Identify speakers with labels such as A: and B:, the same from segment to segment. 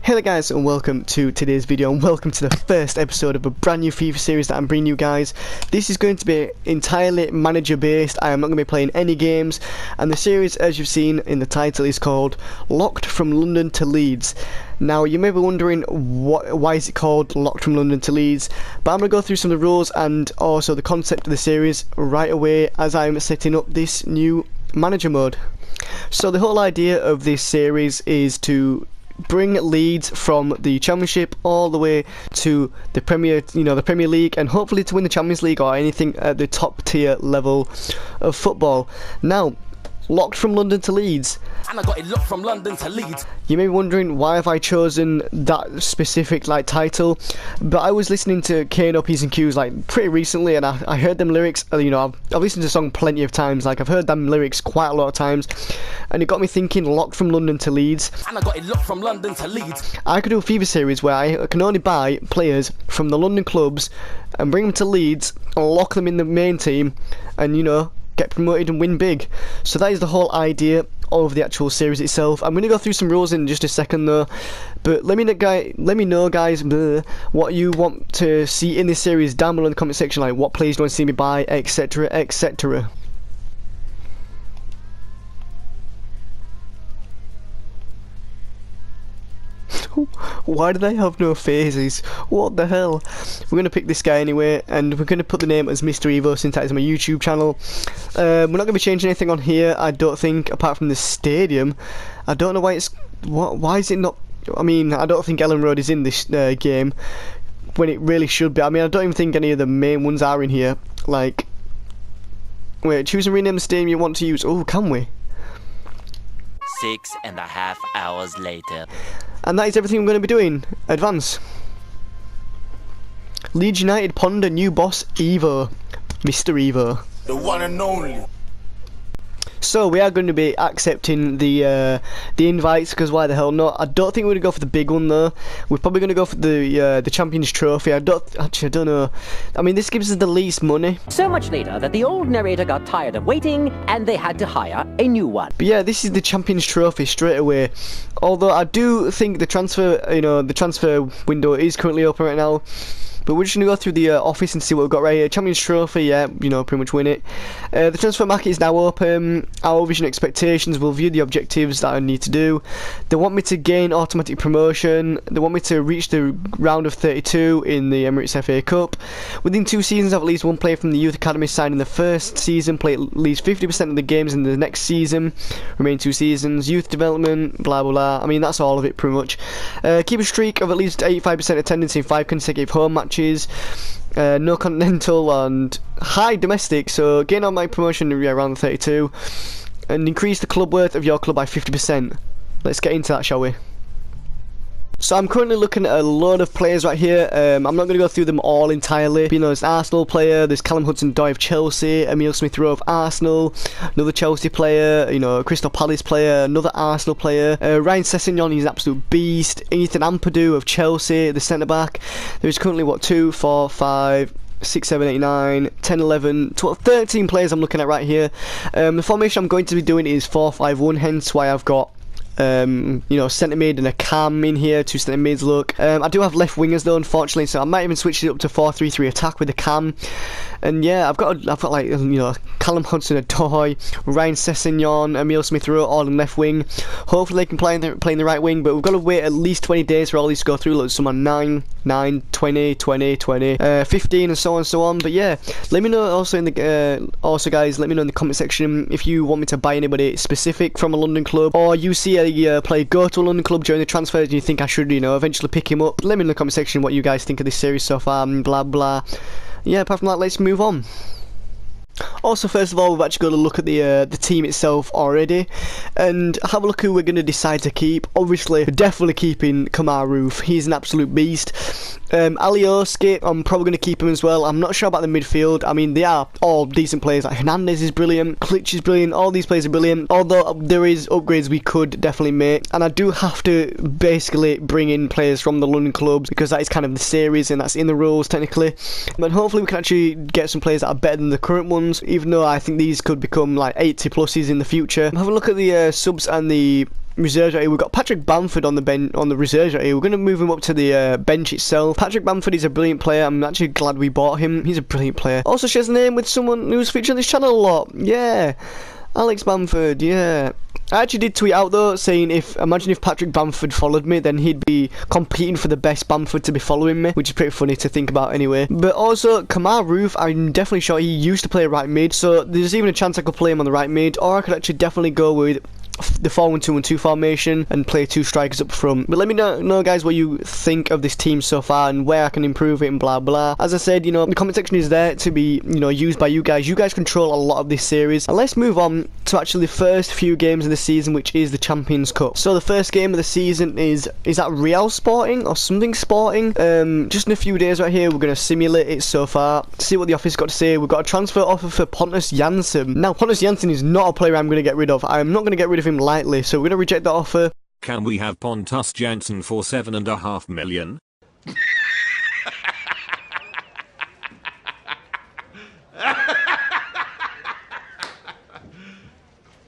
A: Hello guys, and welcome to today's video, and welcome to the first episode of a brand new FIFA series that I'm bringing you guys. This is going to be entirely manager based. I am not going to be playing any games, and the series, as you've seen in the title, is called Locked from London to Leeds. Now you may be wondering why is it called Locked from London to Leeds, but I'm going to go through some of the rules and also the concept of the series right away as I'm setting up this new manager mode. So the whole idea of this series is to bring Leeds from the Championship all the way to the Premier League, and hopefully to win the Champions League or anything at the top tier level of football. Now, Locked from London to Leeds.
B: And I got it locked from London to Leeds.
A: You may be wondering why have I chosen that specific title, but I was listening to K and P's and Q's pretty recently, and I heard them lyrics. I've listened to the song plenty of times. I've heard them lyrics quite a lot of times, and it got me thinking. Locked from London to Leeds.
B: And I got it locked from London to Leeds.
A: I could do a FIFA series where I can only buy players from the London clubs and bring them to Leeds and lock them in the main team, and get promoted and win big. So that is the whole idea of the actual series itself. I'm going to go through some rules in just a second though, but let me know guys what you want to see in this series down below in the comment section, like what players you want to see me buy, etc, etc. Why do they have no faces? What the hell? We're going to pick this guy anyway, and we're going to put the name as Mr. Evo since that is my YouTube channel. We're not going to be changing anything on here, I don't think, apart from the stadium. I don't know why it's... Why is it not... I mean, I don't think Ellen Road is in this game, when it really should be. I mean, I don't even think any of the main ones are in here. Wait, choose and rename the stadium you want to use. Oh, can we?
B: 6.5 hours later.
A: And that is everything I'm going to be doing. Advance. Leeds United ponder new boss Evo. Mr. Evo.
C: The one and only.
A: So we are going to be accepting the invites, because why the hell not? I don't think we're going to go for the big one though. We're probably going to go for the Champions Trophy. I don't know. I mean, this gives us the least money.
D: So much later that the old narrator got tired of waiting and they had to hire a new one.
A: But yeah, this is the Champions Trophy straight away. Although I do think the transfer window is currently open right now. But we're just going to go through the office and see what we've got right here. Champions Trophy, yeah, pretty much win it. The transfer market is now open. Our vision expectations will view the objectives that I need to do. They want me to gain automatic promotion. They want me to reach the round of 32 in the Emirates FA Cup. Within 2 seasons, have at least one player from the Youth Academy signed in the first season, play at least 50% of the games in the next season. Remain 2 seasons. Youth development, blah, blah, blah. I mean, that's all of it, pretty much. Keep a streak of at least 85% attendance in 5 consecutive home matches. No continental and high domestic, so gain on my promotion around 32, and increase the club worth of your club by 50%. Let's get into that, shall we? So I'm currently looking at a load of players right here. I'm not going to go through them all entirely. There's an Arsenal player, there's Callum Hudson-Odoi of Chelsea, Emile Smith-Rowe of Arsenal, another Chelsea player, Crystal Palace player, another Arsenal player, Ryan Sessegnon, he's an absolute beast, Ethan Ampadu of Chelsea, the centre-back. There's currently, 2, 4, 5... 6, 7, 8, 9, 10, 11, 12, 13 players I'm looking at right here. The formation I'm going to be doing is 4-5-1, hence why I've got centre mid and a cam in here, 2 centre mids. Look, I do have left wingers though, unfortunately, so I might even switch it up to 4-3-3 attack with the cam. And yeah, I've got Callum Hudson-Odoi, Ryan Sessegnon, Emile Smith-Rowe all in left wing. Hopefully they can play in the right wing, but we've got to wait at least 20 days for all these to go through. Look, some on 9, 20, 15, and so on and so on. But yeah, let me know also guys, let me know in the comment section if you want me to buy anybody specific from a London club, or you see a player go to a London club during the transfer and you think I should eventually pick him up. Let me know in the comment section what you guys think of this series so far, and blah blah. Yeah, apart from that, let's move on. Also, first of all, we've actually got to look at the team itself already and have a look who we're going to decide to keep. Obviously, we're definitely keeping Kemar Roof. He's an absolute beast. Alioski, I'm probably going to keep him as well. I'm not sure about the midfield. I mean, they are all decent players. Like Hernandez is brilliant, Klitsch is brilliant, all these players are brilliant, although there is upgrades we could definitely make, and I do have to basically bring in players from the London clubs because that is kind of the series and that's in the rules technically. But hopefully we can actually get some players that are better than the current ones, even though I think these could become like 80 pluses in the future. Have a look at the subs and the reserves right here. We've got Patrick Bamford on the reserves right here. We're going to move him up to the bench itself. Patrick Bamford is a brilliant player. I'm actually glad we bought him. He's a brilliant player. Also shares a name with someone who's featured on this channel a lot. Yeah, Alex Bamford. Yeah. I actually did tweet out though saying imagine if Patrick Bamford followed me, then he'd be competing for the best Bamford to be following me, which is pretty funny to think about anyway. But also Kamar Roof, I'm definitely sure he used to play right mid, so there's even a chance I could play him on the right mid, or I could actually definitely go with the 4-1-2-1-2 formation and play 2 strikers up front. But let me know guys what you think of this team so far and where I can improve it and blah blah. As I said, you know, the comment section is there to be, you know, used by you guys. You guys control a lot of this series. And let's move on to actually the first few games of the season, which is the Champions Cup. So the first game of the season is that Real Sporting or something Sporting? Just in a few days right here, we're going to simulate it so far, see what the office got to say. We've got a transfer offer for Pontus Jansson. Now Pontus Jansson is not a player I'm going to get rid of. I'm not going to get rid of him lightly, so we're going to reject that offer.
C: Can we have Pontus Jansson for 7.5 million?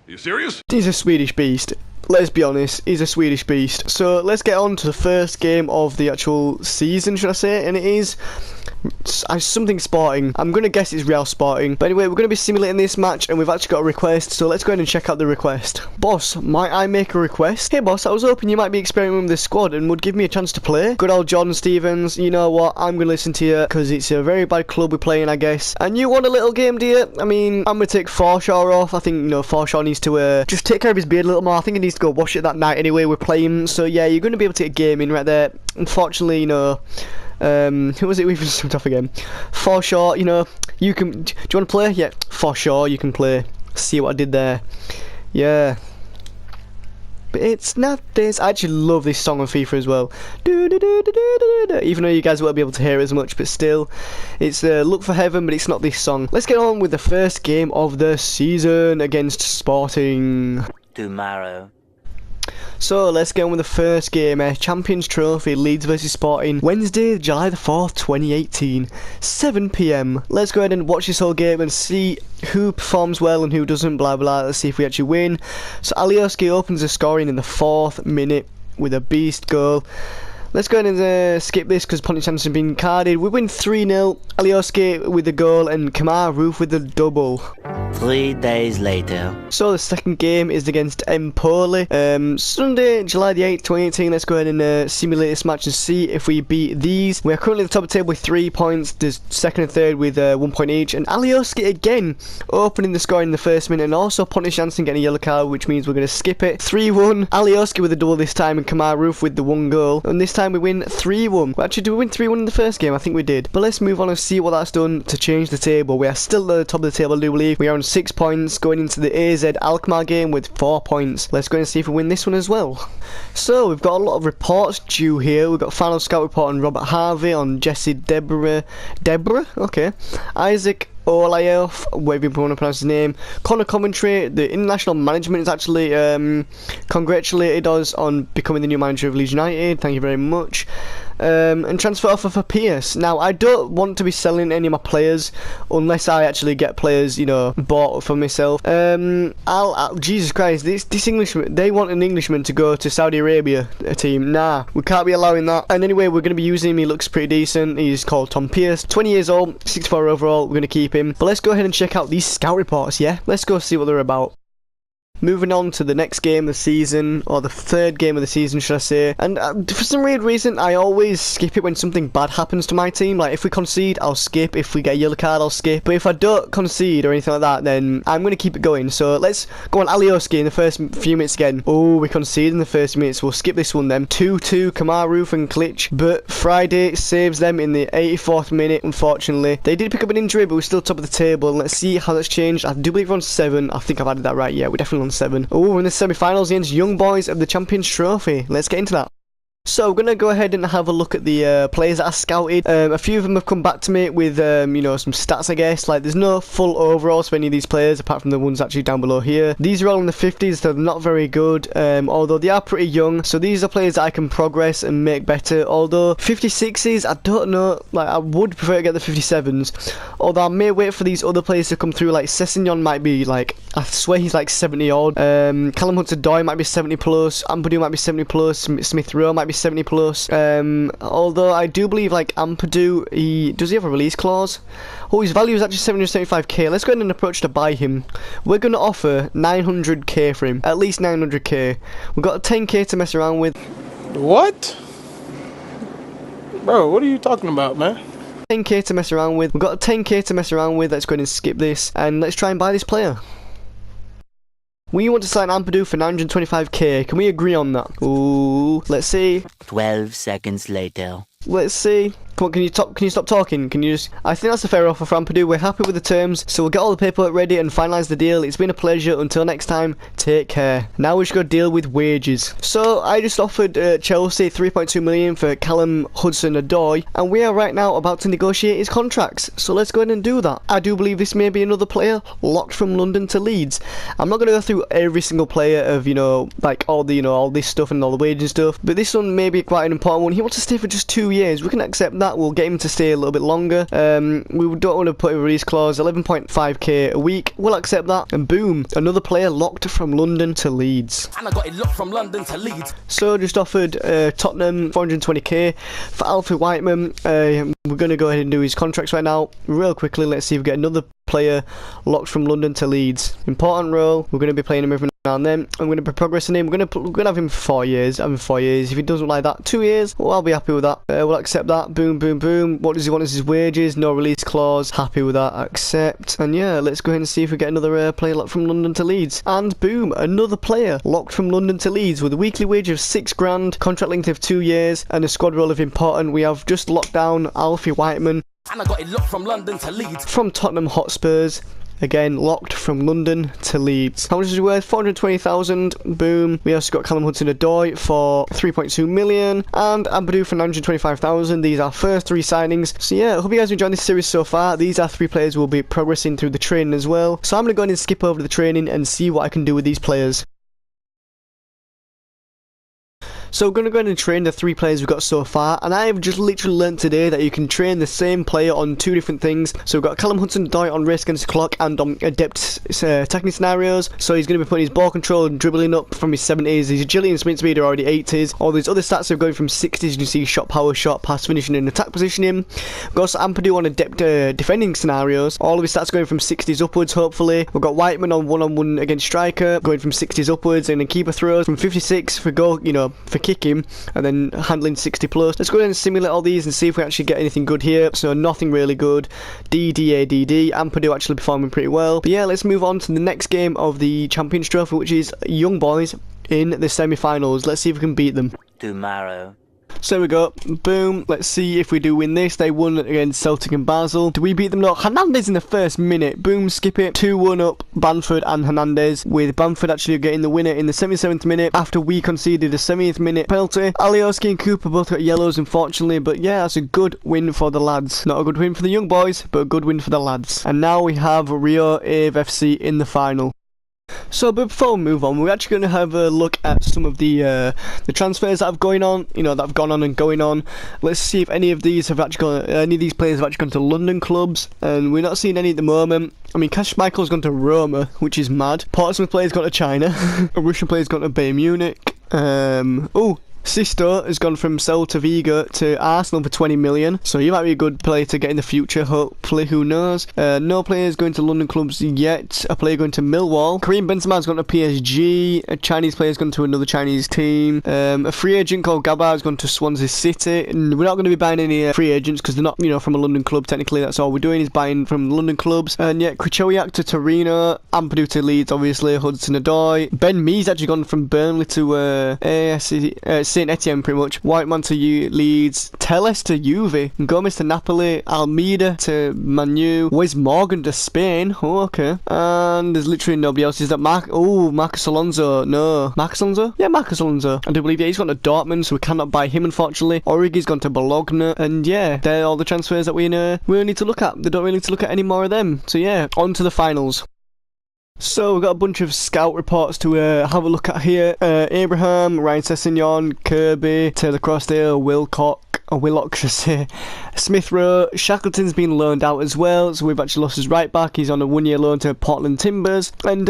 E: You serious?
A: He's a Swedish beast. Let's be honest, he's a Swedish beast. So let's get on to the first game of the actual season, should I say? And it is something Sporting. I'm going to guess it's Real Sporting. But anyway, we're going to be simulating this match and we've actually got a request. So let's go ahead and check out the request. Boss, might I make a request? Hey boss, I was hoping you might be experimenting with this squad and would give me a chance to play. Good old Jordan Stevens, you know what? I'm going to listen to you because it's a very bad club we're playing, I guess. And you want a little game, do you? I mean, I'm going to take Forshaw off. I think, you know, Forshaw needs to just take care of his beard a little more. I think he needs to go wash it that night anyway. We're playing. So yeah, you're going to be able to get a game in right there. Unfortunately, you know, who was it we've just jumped off again? Forshaw, you know, you can, do you want to play? Yeah, Forshaw, you can play. See what I did there? Yeah. But it's not this. I actually love this song on FIFA as well. Even though you guys won't be able to hear it as much, but still, it's Look for Heaven, but it's not this song. Let's get on with the first game of the season against Sporting.
B: Tomorrow.
A: So let's get on with the first game, Champions Trophy, Leeds versus Sporting, Wednesday, July the 4th, 2018, 7 PM. Let's go ahead and watch this whole game and see who performs well and who doesn't, blah blah. Let's see if we actually win. So Alioski opens the scoring in the 4th minute with a beast goal. Let's go ahead and skip this because Pontus Jansson has been carded. We win 3-0. Alioski with the goal and Kamar Roof with the double.
B: 3 days later.
A: So the second game is against Empoli. Sunday, July the 8th, 2018. Let's go ahead and simulate this match and see if we beat these. We are currently at the top of the table with 3 points. There's second and third with 1 point each. And Alioski again opening the score in the first minute. And also Pontus Jansson getting a yellow card, which means we're going to skip it. 3-1. Alioski with the double this time and Kamar Roof with the 1 goal. And this time we win 3-1. Well, actually, did we win 3-1 in the first game? I think we did. But let's move on and see what that's done to change the table. We are still at the top of the table, I do believe. We are on 6 points going into the AZ Alkmaar game with 4 points. Let's go and see if we win this one as well. So we've got a lot of reports due here. We've got final scout report on Robert Harvey, on Jesse Deborah, okay, Isaac Olayev, whatever you want to pronounce his name. Connor Coventry, the international management is actually congratulated us on becoming the new manager of Leeds United. Thank you very much. And transfer offer for Pierce. Now, I don't want to be selling any of my players unless I actually get players, you know, bought for myself. Jesus Christ, this Englishman, they want an Englishman to go to Saudi Arabia, a team. Nah, we can't be allowing that. And anyway, we're going to be using him. He looks pretty decent. He's called Tom Pierce, 20 years old, 64 overall. We're going to keep him. But let's go ahead and check out these scout reports, yeah? Let's go see what they're about. Moving on to the next game of the season, or the third game of the season, should I say. And for some weird reason, I always skip it when something bad happens to my team. Like, if we concede, I'll skip. If we get a yellow card, I'll skip. But if I don't concede or anything like that, then I'm going to keep it going. So let's go on Alioski in the first few minutes again. Oh, we conceded in the first minutes. We'll skip this one then. 2-2, Kamar Roof and Klitsch. But Friday saves them in the 84th minute, unfortunately. They did pick up an injury, but we're still top of the table. Let's see how that's changed. I do believe we're on 7. I think I've added that right. Yeah, we're definitely on 7. Oh, we're in the semi-finals against Young Boys of the Champions Trophy. Let's get into that. So we're gonna go ahead and have a look at the players that I scouted. A few of them have come back to me with you know, some stats, I guess. Like, there's no full overalls for any of these players apart from the ones actually down below here. These are all in the 50s, so they're not very good, although they are pretty young. So these are players that I can progress and make better. Although 56s, I don't know, like, I would prefer to get the 57s, although I may wait for these other players to come through. Like Sessegnon might be like, I swear he's like 70 odd. Callum Hudson-Odoi might be 70 plus. Ampadu might be 70 plus. Smith Rowe might be 70 plus. Although I do believe like Ampadu, does he have a release clause? Oh, his value is actually 775k. Let's go ahead and approach to buy him. We're going to offer 900k for him, at least 900k. We've got 10k to mess around with.
E: What? Bro, what are you talking about, man?
A: 10k to mess around with. We've got 10k to mess around with. Let's go ahead and skip this and let's try and buy this player. We want to sign Ampadu for 925k. Can we agree on that? Ooh, let's see.
B: 12 seconds later.
A: Let's see. Come on, can you stop talking? Can you just... I think that's a fair offer for Ampadu. We're happy with the terms, so we'll get all the paperwork ready and finalise the deal. It's been a pleasure. Until next time, take care. Now we should go deal with wages. So, I just offered Chelsea 3.2 million for Callum Hudson-Odoi, and we are right now about to negotiate his contracts. So let's go ahead and do that. I do believe this may be another player locked from London to Leeds. I'm not going to go through every single player of, you know, like all the, you know, all this stuff and all the wage and stuff, but this one may be quite an important one. He wants to stay for just 2 years. We can accept that. We'll get him to stay a little bit longer. We don't want to put a release clause. 11.5k a week. We'll accept that. And boom, another player locked from London to Leeds.
F: And I got it locked from London to Leeds.
A: So just offered Tottenham 420k for Alfie Whiteman. We're going to go ahead and do his contracts right now. Real quickly, let's see if we get another player locked from London to Leeds. Important role. We're going to be playing him every now and then. I'm going to be progressing him. We're going to have him for 4 years. Have him for 4 years. If he doesn't like that, 2 years. Well, I'll be happy with that. We'll accept that. Boom, boom, boom. What does he want as his wages? No release clause. Happy with that. Accept. And yeah, let's go ahead and see if we get another player locked from London to Leeds. And boom, another player locked from London to Leeds with a weekly wage of 6 grand, contract length of 2 years, and a squad role of important. We have just locked down Alfie Whiteman.
F: And I got it locked from London to Leeds.
A: From Tottenham Hotspurs. Again, locked from London to Leeds. How much is he worth? 420,000. Boom. We also got Callum Hudson-Odoi for 3.2 million. And Ampadu for 925,000. These are first 3 signings. So yeah, I hope you guys enjoyed this series so far. These are 3 players who will be progressing through the training as well. So I'm going to go ahead and skip over the training and see what I can do with these players. So we're going to go ahead and train the 3 players we've got so far, and I have just literally learnt today that you can train the same player on 2 different things. So we've got Callum Hudson-Odoi on race against the clock and on adept attacking scenarios. So he's going to be putting his ball control and dribbling up from his 70s. His agility and sprint speed are already 80s. All these other stats are going from 60s. You can see shot power, shot, pass, finishing, and attack positioning. We've got also Ampadu on adept defending scenarios. All of his stats going from 60s upwards, hopefully. We've got Whiteman on one-on-one against striker, going from 60s upwards, and then keeper throws from 56 for goal, you know, for kicking, and then handling 60 plus. Let's go ahead and simulate all these and see if we actually get anything good here. So nothing really good. D, Ampadu actually performing pretty well. But yeah, let's move on to the next game of the Champions Trophy, which is Young Boys in the semi-finals. Let's see if we can beat them.
B: Tomorrow.
A: So there we go. Boom. Let's see if we do win this. They won against Celtic and Basel. Do we beat them? No. Hernandez in the first minute. Boom. Skip it. 2-1 up. Bamford and Hernandez, with Bamford actually getting the winner in the 77th minute after we conceded a 70th minute penalty. Alioski and Cooper both got yellows, unfortunately. But yeah, that's a good win for the lads. Not a good win for the young boys, but a good win for the lads. And now we have Rio Ave FC in the final. So before we move on, we're actually going to have a look at some of the transfers that have going on, you know, that have gone on and going on. Let's see if any of these have actually gone, any of these players have actually gone to London clubs, and we're not seeing any at the moment. I mean, Cash Michael's gone to Roma, which is mad. Portsmouth player's gone to China. A Russian player's gone to Bayern Munich. Sisto has gone from Celta Vigo to Arsenal for 20 million, so he might be a good player to get in the future, hopefully, who knows. No players going to London clubs yet. A player going to Millwall. Karim Benzema's gone to PSG. A Chinese player's gone to another Chinese team. A free agent called Gabba has gone to Swansea City. And we're not going to be buying any free agents because they're not, you know, from a London club technically. That's all we're doing is buying from London clubs. And yet Krychowiak to Torino, Ampadu to Leeds, obviously, Hudson-Odoi. Ben Mee's actually gone from Burnley to City. Saint Etienne pretty much. Whiteman to Leeds, Telles to Juve, Gomez to Napoli, Almeida to Manu, Wes Morgan to Spain. Oh, okay. And there's literally nobody else. Is that Marcus Alonso? No, Marcus Alonso? Yeah, Marcus Alonso. I do believe he's gone to Dortmund, so we cannot buy him unfortunately. Origi's gone to Bologna, and yeah, they're all the transfers that we need to look at. They don't really need to look at any more of them. So yeah, on to the finals. So we've got a bunch of scout reports to have a look at here. Abraham, Ryan Sessegnon, Kirby, Taylor Crossdale, Willock, should I say. Smith Rowe, Shackleton's been loaned out as well, so we've actually lost his right back. He's on a 1-year loan to Portland Timbers. And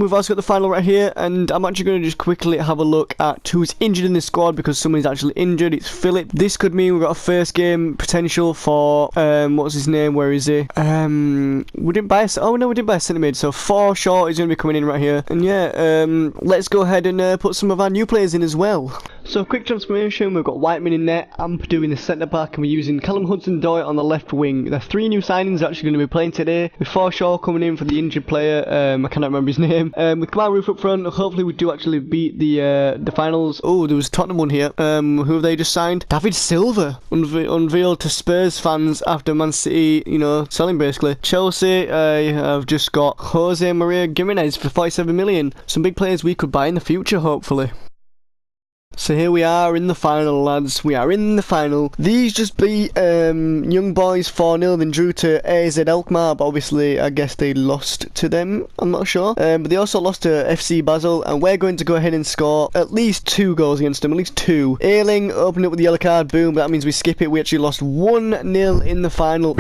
A: we've also got the final right here, and I'm actually going to just quickly have a look at who's injured in the squad, because someone's actually injured. It's Philip. This could mean we've got a first game potential for, what's his name, where is he? We didn't buy a centre mid, so 4 short is going to be coming in right here. And yeah, let's go ahead and put some of our new players in as well. So quick transformation, we've got Whiteman in there, Ampadu in the centre back, and we're using Callum Hudson-Odoi on the left wing. The 3 new signings are actually going to be playing today, with Forshaw coming in for the injured player, I cannot remember his name. With Kamal Roof up front, hopefully we do actually beat the finals. Oh, there was Tottenham one here. Who have they just signed? David Silva, unveiled to Spurs fans after Man City, selling basically. Chelsea, have just got Jose Maria Gimenez for 47 million. Some big players we could buy in the future, hopefully. So here we are in the final, lads. We are in the final. These just beat Young Boys 4-0, then drew to AZ Alkmaar, but obviously I guess they lost to them, I'm not sure. But they also lost to FC Basel, and we're going to go ahead and score at least 2 goals against them, at least 2. Ayling opened up with the yellow card, boom, but that means we skip it. We actually lost 1-0 in the final.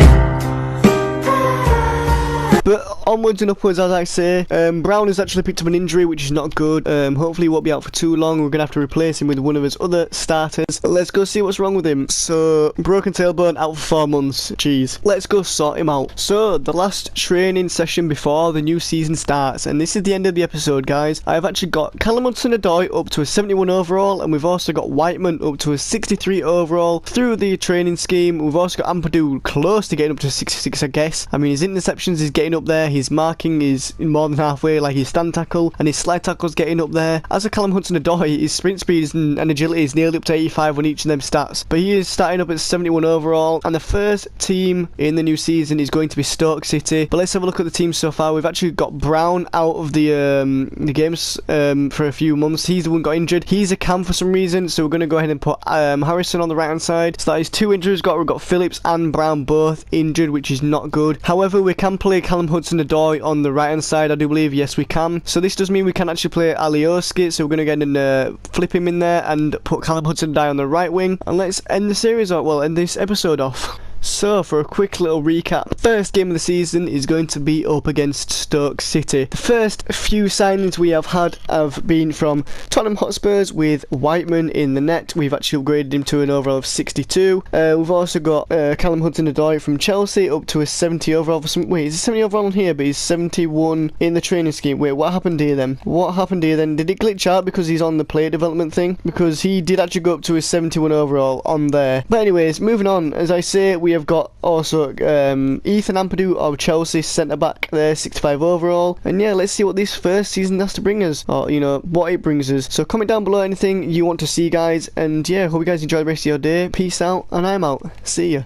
A: But onwards and upwards, as I say. Brown has actually picked up an injury, which is not good. Hopefully he won't be out for too long. We're going to have to replace him with one of his other starters. Let's go see what's wrong with him. So, broken tailbone, out for 4 months. Jeez. Let's go sort him out. So, the last training session before the new season starts. And this is the end of the episode, guys. I've actually got Callum Hudson-Odoi up to a 71 overall. And we've also got Whiteman up to a 63 overall through the training scheme. We've also got Ampadu close to getting up to 66, I guess. I mean, his interceptions is getting up there, his marking is more than halfway, like his stand tackle, and his slide tackle's getting up there. As for Callum Hudson-Odoi, his sprint speed and agility is nearly up to 85 on each of them stats, but he is starting up at 71 overall, and the first team in the new season is going to be Stoke City. But let's have a look at the team so far. We've actually got Brown out of the games for a few months. He's the one got injured. He's a cam for some reason, so we're going to go ahead and put Harrison on the right hand side. So that is 2 injuries. We've got Phillips and Brown both injured, which is not good. However, we can play Callum Hudson-Odoi on the right hand side, I do believe. Yes, we can. So this does mean we can actually play Alioski, so we're going to get and flip him in there and put Callum Hudson-Odoi on the right wing. And let's end the series off, well, end this episode off. So, for a quick little recap, first game of the season is going to be up against Stoke City. The first few signings we have had have been from Tottenham Hotspurs with Whiteman in the net. We've actually upgraded him to an overall of 62. We've also got Callum Hudson-Odoi from Chelsea up to a 70 overall for some... Wait, is it 70 overall on here? But he's 71 in the training scheme. Wait, what happened here then? What happened here then? Did it glitch out because he's on the player development thing? Because he did actually go up to a 71 overall on there. But anyways, moving on, as I say, we have got also Ethan Ampadu of Chelsea, centre back there, 65 overall. And yeah, let's see what this first season has to bring us, or what it brings us. So comment down below anything you want to see, guys, and yeah, hope you guys enjoy the rest of your day. Peace out, and I'm out. See ya.